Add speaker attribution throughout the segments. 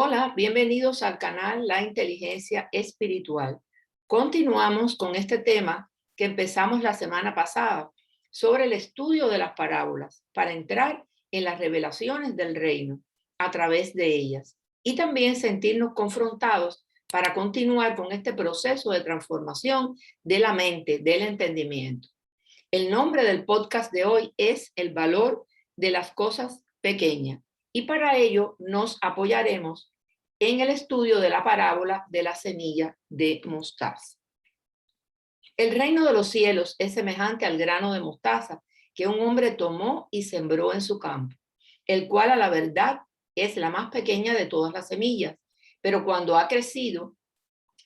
Speaker 1: Hola, bienvenidos al canal La Inteligencia Espiritual. Continuamos con este tema que empezamos la semana pasada sobre el estudio de las parábolas para entrar en las revelaciones del reino a través de ellas y también sentirnos confrontados para continuar con este proceso de transformación de la mente, del entendimiento. El nombre del podcast de hoy es El valor de las cosas pequeñas y para ello nos apoyaremos en el estudio de la parábola de la semilla de mostaza. El reino de los cielos es semejante al grano de mostaza que un hombre tomó y sembró en su campo, el cual a la verdad es la más pequeña de todas las semillas, pero cuando ha crecido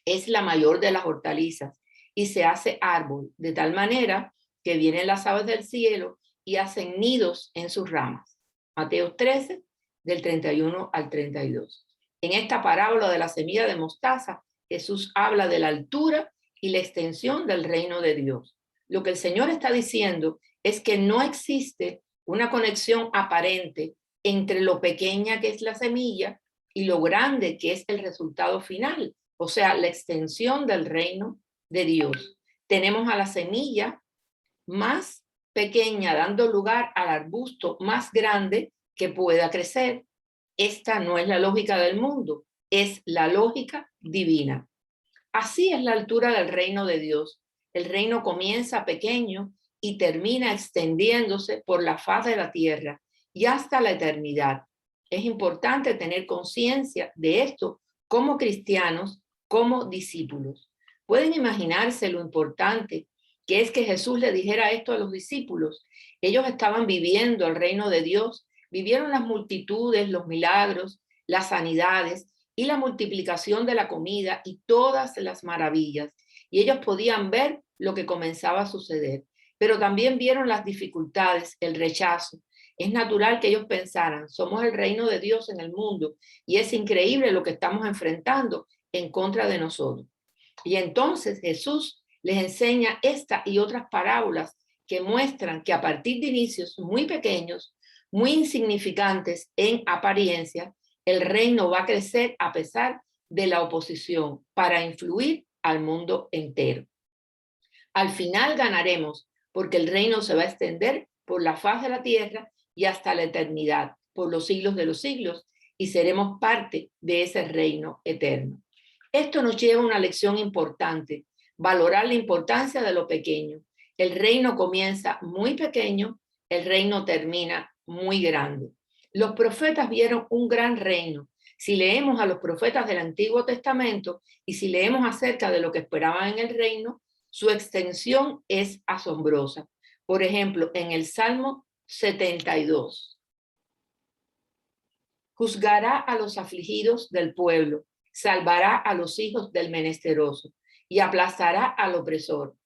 Speaker 1: es la mayor de las hortalizas y se hace árbol, de tal manera que vienen las aves del cielo y hacen nidos en sus ramas. Mateo 13, del 31 al 32. En esta parábola de la semilla de mostaza, Jesús habla de la altura y la extensión del reino de Dios. Lo que el Señor está diciendo es que no existe una conexión aparente entre lo pequeña que es la semilla y lo grande que es el resultado final, o sea, la extensión del reino de Dios. Tenemos a la semilla más pequeña dando lugar al arbusto más grande que pueda crecer. Esta no es la lógica del mundo, es la lógica divina. Así es la altura del reino de Dios. El reino comienza pequeño y termina extendiéndose por la faz de la tierra y hasta la eternidad. Es importante tener conciencia de esto como cristianos, como discípulos. Pueden imaginarse lo importante que es que Jesús le dijera esto a los discípulos. Ellos estaban viviendo el reino de Dios, vivieron las multitudes, los milagros, las sanidades y la multiplicación de la comida y todas las maravillas. Y ellos podían ver lo que comenzaba a suceder, pero también vieron las dificultades, el rechazo. Es natural que ellos pensaran, somos el reino de Dios en el mundo y es increíble lo que estamos enfrentando en contra de nosotros. Y entonces Jesús les enseña esta y otras parábolas que muestran que a partir de inicios muy pequeños, muy insignificantes en apariencia, el reino va a crecer a pesar de la oposición para influir al mundo entero. Al final ganaremos porque el reino se va a extender por la faz de la tierra y hasta la eternidad, por los siglos de los siglos, y seremos parte de ese reino eterno. Esto nos lleva a una lección importante, valorar la importancia de lo pequeño. El reino comienza muy pequeño, el reino termina muy grande. Los profetas vieron un gran reino. Si leemos a los profetas del Antiguo Testamento y si leemos acerca de lo que esperaban en el reino, su extensión es asombrosa. Por ejemplo, en el Salmo 72. Juzgará a los afligidos del pueblo, salvará a los hijos del menesteroso y aplastará al opresor.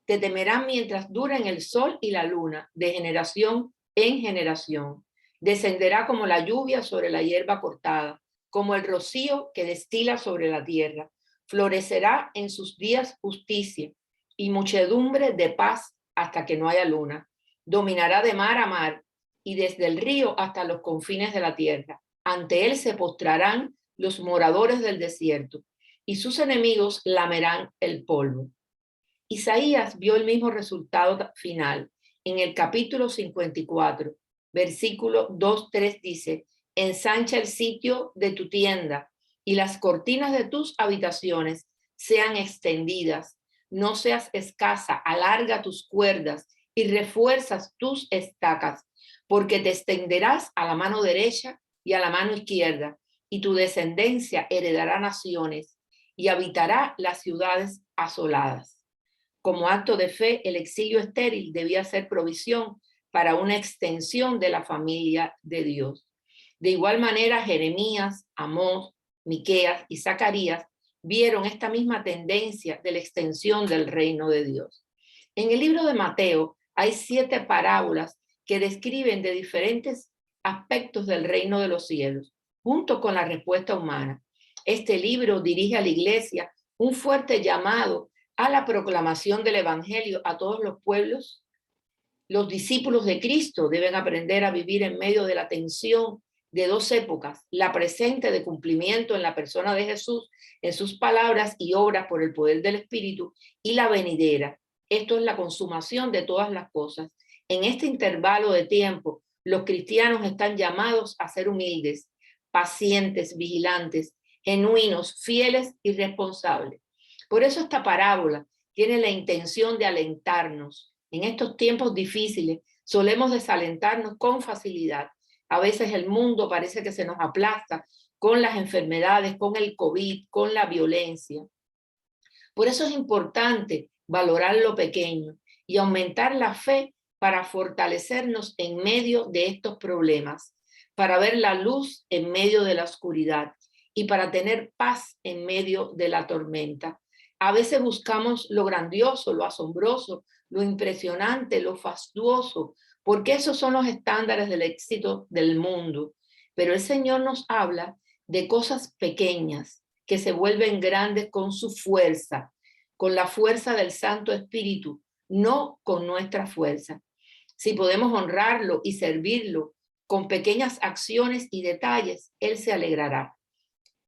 Speaker 1: Te temerán mientras duren el sol y la luna, de generación en generación. Descenderá como la lluvia sobre la hierba cortada, como el rocío que destila sobre la tierra. Florecerá en sus días justicia y muchedumbre de paz hasta que no haya luna. Dominará de mar a mar y desde el río hasta los confines de la tierra. Ante él se postrarán los moradores del desierto y sus enemigos lamerán el polvo. Isaías vio el mismo resultado final. En el capítulo 54, versículo 2-3 dice, ensancha el sitio de tu tienda y las cortinas de tus habitaciones sean extendidas. No seas escasa, alarga tus cuerdas y refuerzas tus estacas, porque te extenderás a la mano derecha y a la mano izquierda, y tu descendencia heredará naciones y habitará las ciudades asoladas. Como acto de fe, el exilio estéril debía ser provisión para una extensión de la familia de Dios. De igual manera, Jeremías, Amós, Miqueas y Zacarías vieron esta misma tendencia de la extensión del reino de Dios. En el libro de Mateo hay 7 parábolas que describen de diferentes aspectos del reino de los cielos, junto con la respuesta humana. Este libro dirige a la iglesia un fuerte llamado a la proclamación del evangelio a todos los pueblos. Los discípulos de Cristo deben aprender a vivir en medio de la tensión de dos épocas, la presente de cumplimiento en la persona de Jesús, en sus palabras y obras por el poder del Espíritu, y la venidera. Esto es la consumación de todas las cosas. En este intervalo de tiempo, los cristianos están llamados a ser humildes, pacientes, vigilantes, genuinos, fieles y responsables. Por eso esta parábola tiene la intención de alentarnos. En estos tiempos difíciles solemos desalentarnos con facilidad. A veces el mundo parece que se nos aplasta con las enfermedades, con el COVID, con la violencia. Por eso es importante valorar lo pequeño y aumentar la fe para fortalecernos en medio de estos problemas, para ver la luz en medio de la oscuridad y para tener paz en medio de la tormenta. A veces buscamos lo grandioso, lo asombroso, lo impresionante, lo fastuoso, porque esos son los estándares del éxito del mundo. Pero el Señor nos habla de cosas pequeñas que se vuelven grandes con su fuerza, con la fuerza del Santo Espíritu, no con nuestra fuerza. Si podemos honrarlo y servirlo con pequeñas acciones y detalles, Él se alegrará.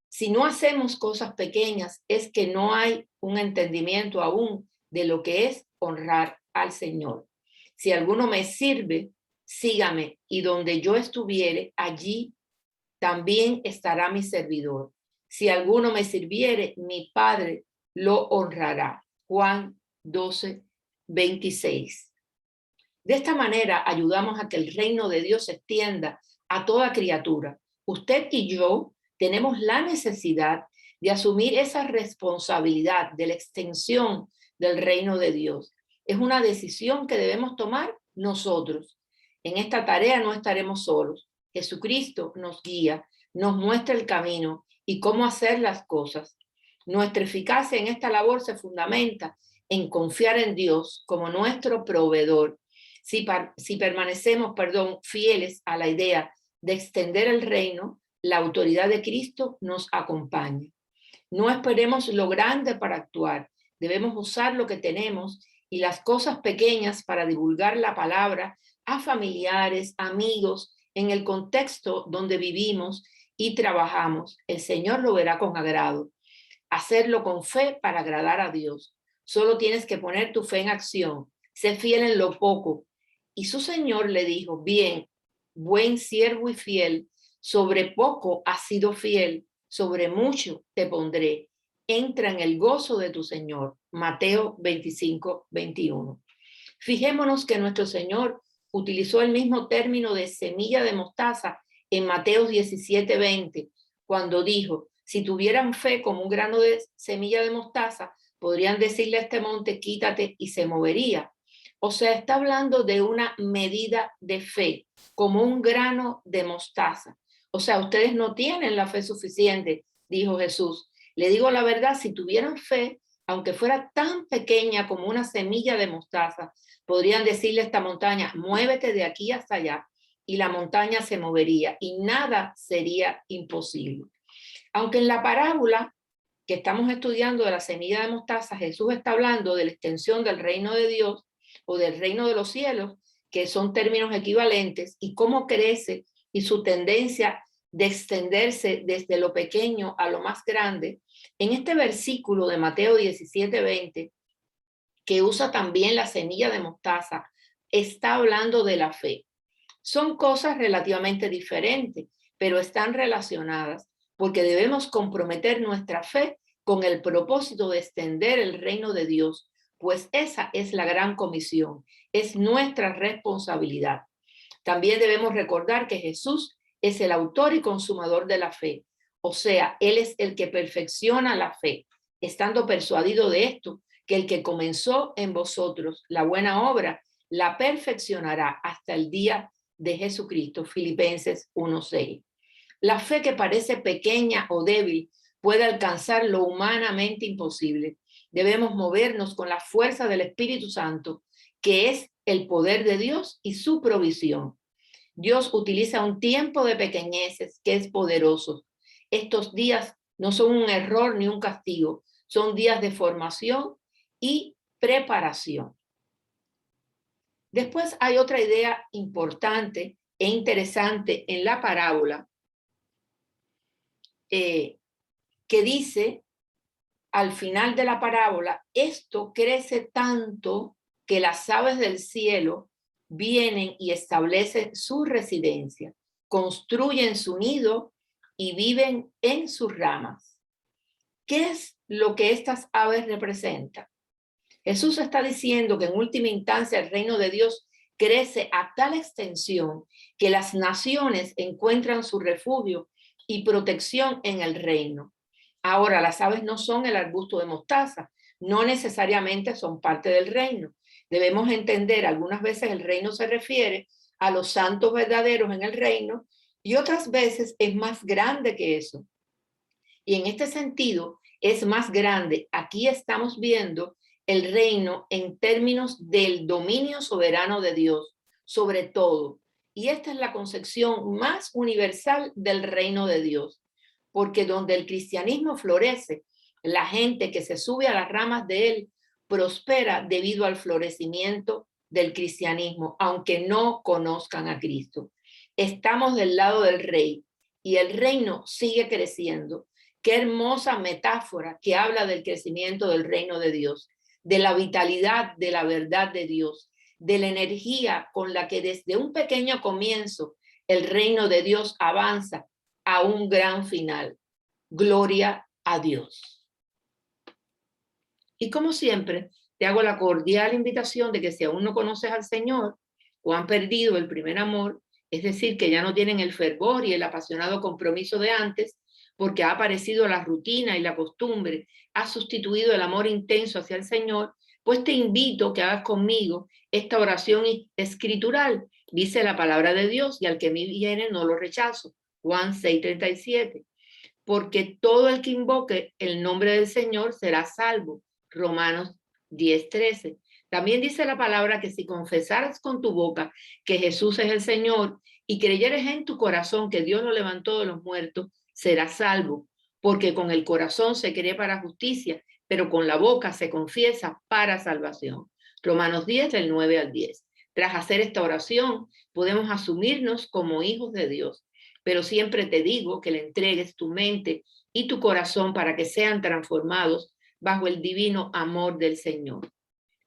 Speaker 1: Si no hacemos cosas pequeñas, es que no hay un entendimiento aún de lo que es honrar al Señor. Si alguno me sirve, sígame, y donde yo estuviere, allí también estará mi servidor. Si alguno me sirviere, mi Padre lo honrará. Juan 12:26. De esta manera ayudamos a que el reino de Dios se extienda a toda criatura. Usted y yo tenemos la necesidad de asumir esa responsabilidad de la extensión del reino de Dios. Es una decisión que debemos tomar nosotros. En esta tarea no estaremos solos. Jesucristo nos guía, nos muestra el camino y cómo hacer las cosas. Nuestra eficacia en esta labor se fundamenta en confiar en Dios como nuestro proveedor. Si permanecemos, fieles a la idea de extender el reino, la autoridad de Cristo nos acompaña. No esperemos lo grande para actuar. Debemos usar lo que tenemos y las cosas pequeñas para divulgar la palabra a familiares, amigos, en el contexto donde vivimos y trabajamos. El Señor lo verá con agrado. Hacerlo con fe para agradar a Dios. Solo tienes que poner tu fe en acción. Sé fiel en lo poco. Y su Señor le dijo, bien, buen siervo y fiel, sobre poco has sido fiel, sobre mucho te pondré. Entra en el gozo de tu Señor. Mateo 25:21. Fijémonos que nuestro Señor utilizó el mismo término de semilla de mostaza en Mateo 17:20, cuando dijo, si tuvieran fe como un grano de semilla de mostaza, podrían decirle a este monte, quítate y se movería. O sea, está hablando de una medida de fe, como un grano de mostaza. O sea, ustedes no tienen la fe suficiente, dijo Jesús. Le digo la verdad, si tuvieran fe, aunque fuera tan pequeña como una semilla de mostaza, podrían decirle a esta montaña, muévete de aquí hasta allá, y la montaña se movería y nada sería imposible. Aunque en la parábola que estamos estudiando de la semilla de mostaza, Jesús está hablando de la extensión del reino de Dios o del reino de los cielos, que son términos equivalentes, y cómo crece y su tendencia de extenderse desde lo pequeño a lo más grande. En este versículo de Mateo 17:20, que usa también la semilla de mostaza, está hablando de la fe. Son cosas relativamente diferentes, pero están relacionadas porque debemos comprometer nuestra fe con el propósito de extender el reino de Dios, pues esa es la gran comisión, es nuestra responsabilidad. También debemos recordar que Jesús es el autor y consumador de la fe, o sea, Él es el que perfecciona la fe, estando persuadido de esto, que el que comenzó en vosotros la buena obra, la perfeccionará hasta el día de Jesucristo. Filipenses 1:6. La fe que parece pequeña o débil puede alcanzar lo humanamente imposible. Debemos movernos con la fuerza del Espíritu Santo, que es el poder de Dios y su provisión. Dios utiliza un tiempo de pequeñeces que es poderoso. Estos días no son un error ni un castigo, son días de formación y preparación. Después hay otra idea importante e interesante en la parábola, que dice al final de la parábola, esto crece tanto que las aves del cielo vienen y establecen su residencia, construyen su nido y viven en sus ramas. ¿Qué es lo que estas aves representan? Jesús está diciendo que en última instancia el reino de Dios crece a tal extensión que las naciones encuentran su refugio y protección en el reino. Ahora, las aves no son el arbusto de mostaza, no necesariamente son parte del reino. Debemos entender, algunas veces el reino se refiere a los santos verdaderos en el reino y otras veces es más grande que eso. Y en este sentido, es más grande. Aquí estamos viendo el reino en términos del dominio soberano de Dios sobre todo. Y esta es la concepción más universal del reino de Dios, porque donde el cristianismo florece, la gente que se sube a las ramas de él prospera debido al florecimiento del cristianismo, aunque no conozcan a Cristo. Estamos del lado del rey y el reino sigue creciendo. Qué hermosa metáfora que habla del crecimiento del reino de Dios, de la vitalidad de la verdad de Dios, de la energía con la que desde un pequeño comienzo el reino de Dios avanza a un gran final. Gloria a Dios. Y como siempre, te hago la cordial invitación de que si aún no conoces al Señor o han perdido el primer amor, es decir, que ya no tienen el fervor y el apasionado compromiso de antes, porque ha aparecido la rutina y la costumbre, ha sustituido el amor intenso hacia el Señor, pues te invito a que hagas conmigo esta oración escritural. Dice la palabra de Dios, y al que a mí viene no lo rechazo. Juan 6:37. Porque todo el que invoque el nombre del Señor será salvo. Romanos 10:13. También dice la palabra que si confesaras con tu boca que Jesús es el Señor y creyeres en tu corazón que Dios lo levantó de los muertos, serás salvo. Porque con el corazón se cree para justicia, pero con la boca se confiesa para salvación. Romanos 10, del 9 al 10. Tras hacer esta oración, podemos asumirnos como hijos de Dios. Pero siempre te digo que le entregues tu mente y tu corazón para que sean transformados bajo el divino amor del Señor.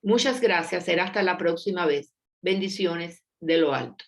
Speaker 1: Muchas gracias. Será hasta la próxima vez. Bendiciones de lo alto.